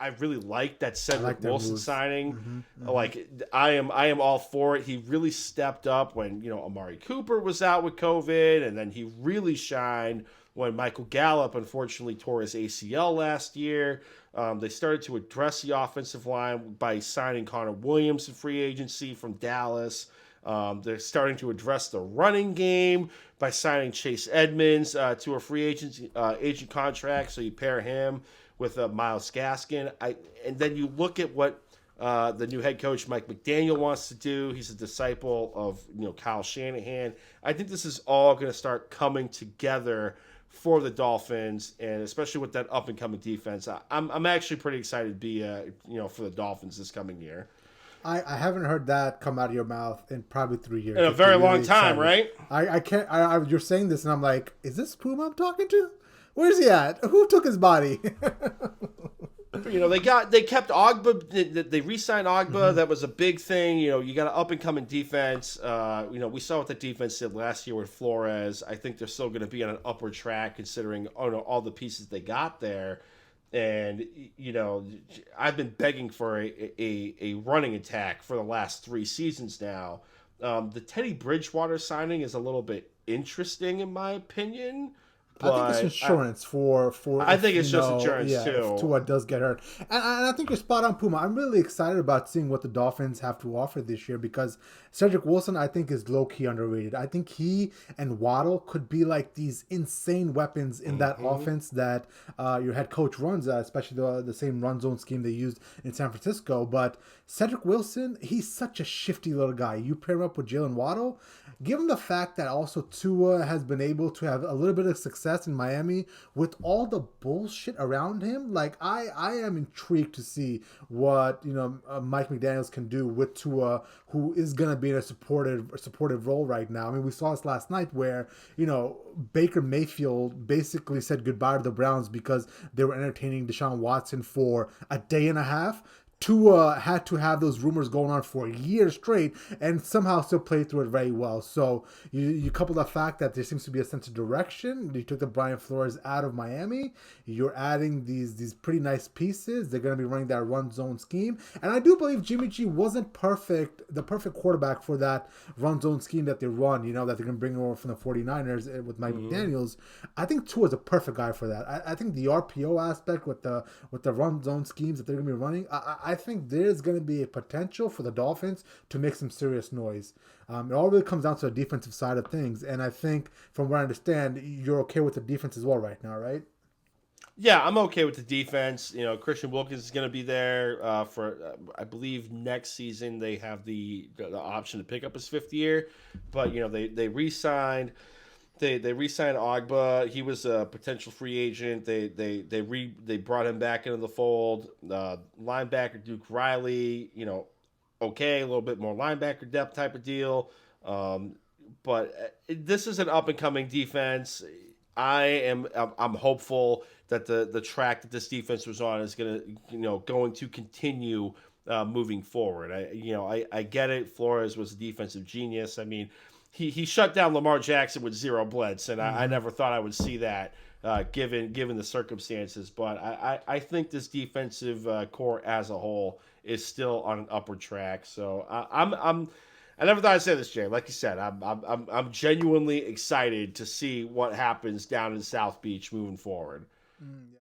I really like that Cedric Wilson signing. Mm-hmm. Like I am all for it. He really stepped up when Amari Cooper was out with COVID, and then he really shined when Michael Gallup unfortunately tore his ACL last year. They started to address the offensive line by signing Conor Williams in free agency from Dallas. They're starting to address the running game by signing Chase Edmonds to a free agent contract. So you pair him with Myles Gaskin. And then you look at what the new head coach Mike McDaniel wants to do. He's a disciple of Kyle Shanahan. I think this is all going to start coming together for the Dolphins, and especially with that up and coming defense. I'm actually pretty excited to be for the Dolphins this coming year. I haven't heard that come out of your mouth in probably 3 years. In a very long time, right? I can't. You're saying this, and I'm like, is this Puma I'm talking to? Where's he at? Who took his body? They kept Ogba. They re-signed Ogba. Mm-hmm. That was a big thing. You got an up and coming defense. We saw what the defense did last year with Flores. I think they're still going to be on an upward track considering all the pieces they got there. And I've been begging for a running attack for the last 3 seasons now. The Teddy Bridgewater signing is a little bit interesting in my opinion. I think it's insurance for. I think it's just insurance too. If Tua does get hurt, and I think you're spot on, Puma. I'm really excited about seeing what the Dolphins have to offer this year because Cedric Wilson, I think, is low key underrated. I think he and Waddle could be like these insane weapons in that offense that your head coach runs, especially the same run zone scheme they used in San Francisco. But Cedric Wilson, he's such a shifty little guy. You pair him up with Jalen Waddle. Given the fact that also Tua has been able to have a little bit of success in Miami with all the bullshit around him, like I am intrigued to see what Mike McDaniels can do with Tua, who is gonna be in a supportive role right now. I mean, we saw this last night where Baker Mayfield basically said goodbye to the Browns because they were entertaining Deshaun Watson for a day and a half. Tua had to have those rumors going on for a year straight and somehow still played through it very well. So you couple the fact that there seems to be a sense of direction. You took the Brian Flores out of Miami. You're adding these pretty nice pieces. They're going to be running that run zone scheme. And I do believe Jimmy G wasn't the perfect quarterback for that run zone scheme that they run, that they're going to bring over from the 49ers with Mike McDaniels. I think Tua's a perfect guy for that. I think the RPO aspect with the run zone schemes that they're going to be running, I think there's going to be a potential for the Dolphins to make some serious noise. It all really comes down to the defensive side of things. And I think, from what I understand, you're okay with the defense as well right now, right? Yeah, I'm okay with the defense. Christian Wilkins is going to be there for, I believe, next season. They have the option to pick up his 5th year. But, they re-signed. They re-signed Ogba. He was a potential free agent. They brought him back into the fold. Linebacker Duke Riley, okay, a little bit more linebacker depth type of deal. But this is an up and coming defense. I'm hopeful that the track that this defense was on is going to continue moving forward. I get it. Flores was a defensive genius. I mean, he shut down Lamar Jackson with 0 blitz, and I never thought I would see that given the circumstances. But I think this defensive core as a whole is still on an upward track. So I never thought I'd say this, Jay. Like you said, I'm genuinely excited to see what happens down in South Beach moving forward. Yeah.